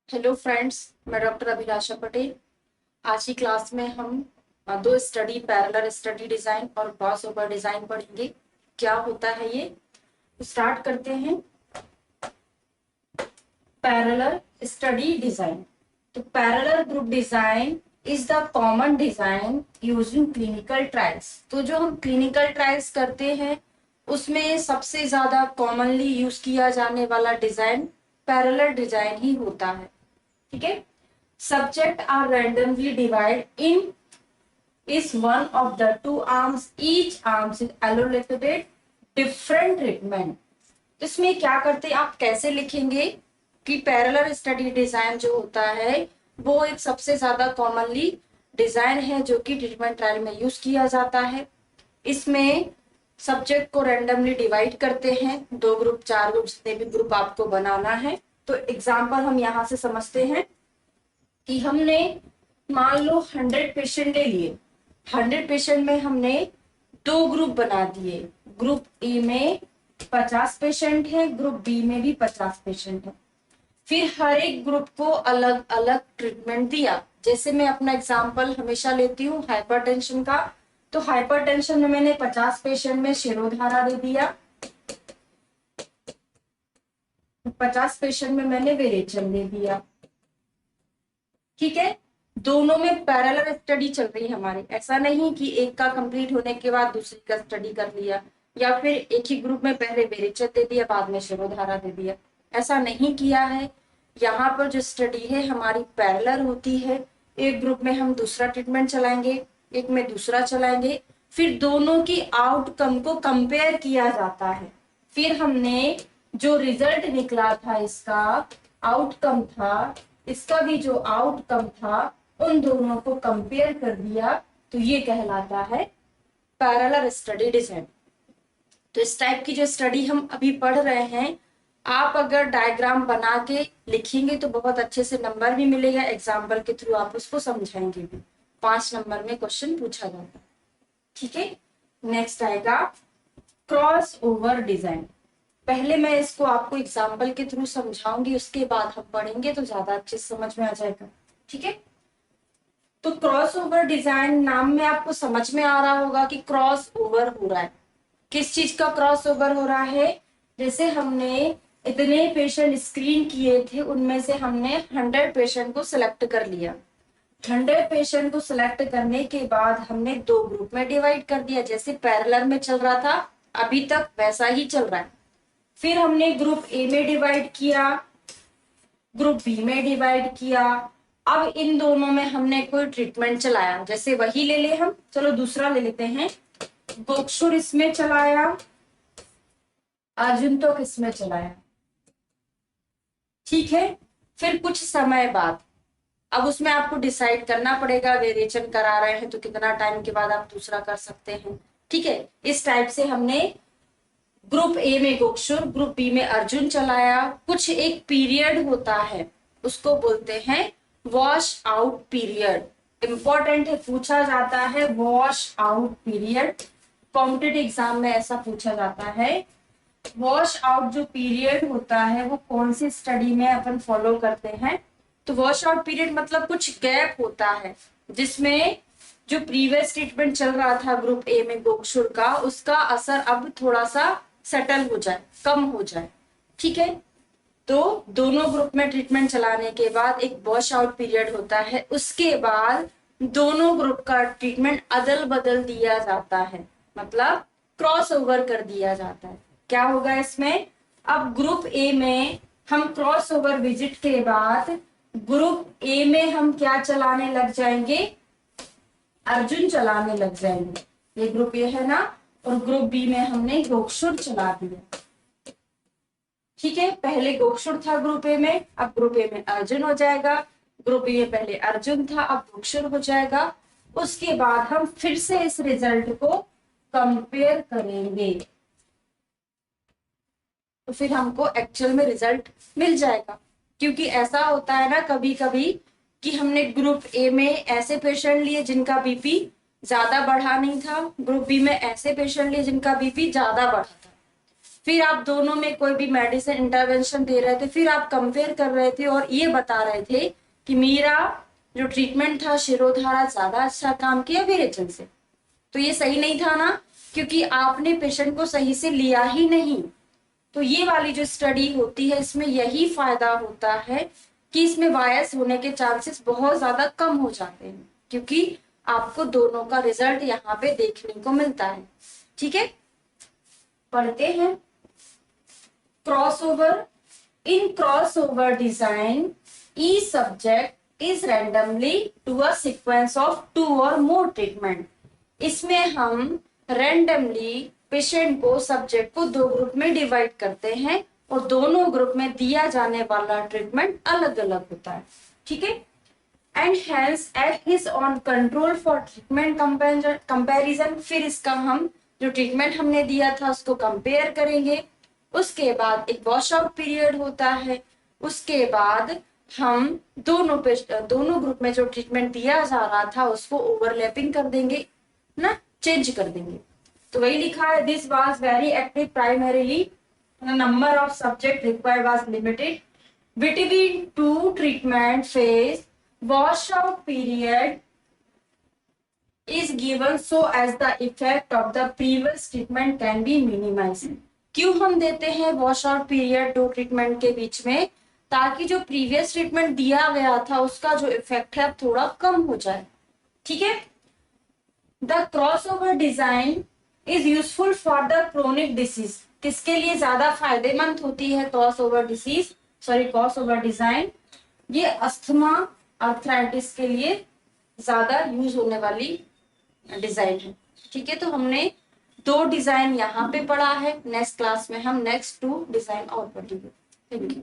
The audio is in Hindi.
हेलो फ्रेंड्स, मैं डॉक्टर अभिलाषा पटेल। आज की क्लास में हम दो स्टडी पैरेलल स्टडी डिजाइन और क्रॉस ओवर डिजाइन पढ़ेंगे। क्या होता है ये, स्टार्ट करते हैं। Parallel study design. तो parallel group design is the common design using clinical trials. तो जो हम क्लिनिकल ट्रायल्स करते हैं उसमें सबसे ज्यादा कॉमनली यूज किया जाने वाला डिजाइन पैरेलल डिजाइन ही होता है। ठीक है। Subject are randomly divided in is one of the two arms. Each arms is allocated different treatment. इसमें क्या करते हैं, आप कैसे लिखेंगे कि पैरेलल स्टडी डिजाइन जो होता है वो एक सबसे ज्यादा कॉमनली डिजाइन है जो कि ट्रीटमेंट ट्रायल में यूज किया जाता है। इसमें सब्जेक्ट को रैंडमली डिवाइड करते हैं, 2 ग्रुप 4 ग्रुप जितने भी ग्रुप आपको बनाना है। तो एग्जाम्पल हम यहाँ से समझते हैं कि हमने मान लो 100 पेशेंट ले लिए। 100 पेशेंट में हमने 2 ग्रुप बना दिए। ग्रुप ए में 50 पेशेंट है, ग्रुप बी में भी 50 पेशेंट है। फिर हर एक ग्रुप को अलग अलग ट्रीटमेंट दिया। जैसे मैं अपना एग्जांपल हमेशा लेती हूँ हाइपरटेंशन का। तो हाइपरटेंशन में मैंने 50 पेशेंट में शिरोधारा दे दिया, 50 पेशेंट में मैंने विरेचन दे दिया। ठीक है, दोनों में पैरेलल स्टडी चल रही है हमारी। ऐसा नहीं कि एक का कंप्लीट होने के बाद दूसरी का स्टडी कर लिया, या फिर एक ही ग्रुप में पहले विरेचन दे दिया बाद में शिरोधारा दे दिया। ऐसा नहीं किया है। यहाँ पर जो स्टडी है हमारी पैरेलल होती है। एक ग्रुप में हम दूसरा ट्रीटमेंट चलाएंगे, एक में दूसरा चलाएंगे, फिर दोनों की आउटकम को कंपेयर किया जाता है। फिर हमने जो रिजल्ट निकला था, इसका आउटकम था, इसका भी जो आउटकम था, उन दोनों को कंपेयर कर दिया, तो ये कहलाता है पैरेलल स्टडी डिजाइन। तो इस टाइप की जो स्टडी हम अभी पढ़ रहे हैं, आप अगर डायग्राम बना के लिखेंगे तो बहुत अच्छे से नंबर भी मिलेगा। एग्जाम्पल के थ्रू आप उसको समझाएंगे भी। 5 नंबर में क्वेश्चन पूछा जाता है। ठीक है, नेक्स्ट आएगा क्रॉस ओवर डिजाइन। पहले मैं इसको आपको एग्जाम्पल के थ्रू समझाऊंगी, उसके बाद हम पढ़ेंगे तो ज्यादा अच्छे से समझ में आ जाएगा। ठीक है, तो क्रॉस ओवर डिजाइन नाम में आपको समझ में आ रहा होगा कि क्रॉस ओवर हो रहा है। किस चीज का क्रॉस ओवर हो रहा है? जैसे हमने इतने पेशेंट स्क्रीन किए थे, उनमें से हमने 100 पेशेंट को सिलेक्ट कर लिया। 100 पेशेंट को सिलेक्ट करने के बाद हमने 2 ग्रुप में डिवाइड कर दिया। जैसे पैरेलल में चल रहा था अभी तक, वैसा ही चल रहा है। फिर हमने ग्रुप ए में डिवाइड किया, ग्रुप बी में डिवाइड किया। अब इन दोनों में हमने कोई ट्रीटमेंट चलाया। जैसे वही ले ले हम, चलो दूसरा ले लेते हैं। गोक्षुर इसमें चलाया, अर्जुन तो किसमें चलाया। ठीक है, फिर कुछ समय बाद अब उसमें आपको डिसाइड करना पड़ेगा, वेरिएशन करा रहे हैं तो कितना टाइम के बाद आप दूसरा कर सकते हैं। ठीक है, इस टाइप से हमने ग्रुप ए में गोक्षुर, ग्रुप बी में अर्जुन चलाया। कुछ एक पीरियड होता है, उसको बोलते हैं वॉश आउट पीरियड। इंपॉर्टेंट है, पूछा जाता है wash out period. Competitive exam में ऐसा पूछा जाता है। वॉश आउट जो पीरियड होता है वो कौन सी स्टडी में अपन फॉलो करते हैं? तो वॉश आउट पीरियड मतलब कुछ गैप होता है जिसमें जो प्रीवियस ट्रीटमेंट चल रहा था ग्रुप ए में गोक्षुर का, उसका असर अब थोड़ा सा सेटल हो जाए, कम हो जाए। ठीक है, तो दोनों ग्रुप में ट्रीटमेंट चलाने के बाद एक वॉश आउट पीरियड होता है। उसके बाद दोनों ग्रुप का ट्रीटमेंट अदल बदल दिया जाता है, मतलब क्रॉस ओवर कर दिया जाता है। क्या होगा इसमें? अब ग्रुप ए में हम क्रॉस ओवर विजिट के बाद ग्रुप ए में हम क्या चलाने लग जाएंगे? अर्जुन चलाने लग जाएंगे। ये ग्रुप ए है ना, और ग्रुप बी में हमने गोक्षुर चला दिया। ठीक है, पहले गोक्षुर था ग्रुप ए में, अब ग्रुप ए में अर्जुन हो जाएगा। ग्रुप बी में पहले अर्जुन था, अब गोक्षुर हो जाएगा। उसके बाद हम फिर से इस रिजल्ट को कंपेयर करेंगे, तो फिर हमको एक्चुअल में रिजल्ट मिल जाएगा। क्योंकि ऐसा होता है ना कभी कभी कि हमने ग्रुप ए में ऐसे पेशेंट लिए जिनका बीपी ज्यादा बढ़ा नहीं था, ग्रुप बी में ऐसे पेशेंट लिए जिनका बीपी ज्यादा बढ़ा था। फिर आप दोनों में कोई भी मेडिसिन इंटरवेंशन दे रहे थे, फिर आप कंपेयर कर रहे थे और ये बता रहे थे कि मेरा जो ट्रीटमेंट था शिरोधारा ज्यादा अच्छा काम किया विरेचन से। तो ये सही नहीं था ना, क्योंकि आपने पेशेंट को सही से लिया ही नहीं। तो ये वाली जो स्टडी होती है इसमें यही फायदा होता है कि इसमें बायस होने के चांसेस बहुत ज्यादा कम हो जाते हैं, क्योंकि आपको दोनों का रिजल्ट यहाँ पे देखने को मिलता है। ठीक है, पढ़ते हैं। Crossover. In crossover design each subject is randomly to a sequence of 2 or more treatment। इसमें हम randomly पेशेंट को, सब्जेक्ट को 2 ग्रुप में डिवाइड करते हैं और दोनों ग्रुप में दिया जाने वाला ट्रीटमेंट अलग अलग होता है। ठीक है, and hales at his on control for treatment comparison. फिर इसका हम जो ट्रीटमेंट हमने दिया था उसको कंपेयर करेंगे। उसके बाद एक वॉश आउट पीरियड होता है। उसके बाद हम दोनों ग्रुप में जो ट्रीटमेंट दिया जा रहा था उसको ओवरलैपिंग कर देंगे ना, चेंज कर देंगे। तो वही लिखा है, this was very active primarily, number of subject required was limited, between 2 treatment phase wash out period is given so as the effect of the previous treatment can be minimized। क्यों हम देते हैं वॉश आउट पीरियड 2 ट्रीटमेंट के बीच में? ताकि जो प्रीवियस ट्रीटमेंट दिया गया था उसका जो इफेक्ट है थोड़ा कम हो जाए। ठीक है, the crossover design is useful for the chronic disease. किसके लिए ज्यादा फायदेमंद होती है क्रॉसओवर डिजाइन? ये अस्थमा, आर्थराइटिस के लिए ज्यादा यूज होने वाली डिजाइन है। ठीक है, तो हमने 2 डिजाइन यहाँ पे पढ़ा है। नेक्स्ट क्लास में हम नेक्स्ट 2 डिजाइन और पढ़ेंगे। Thank you.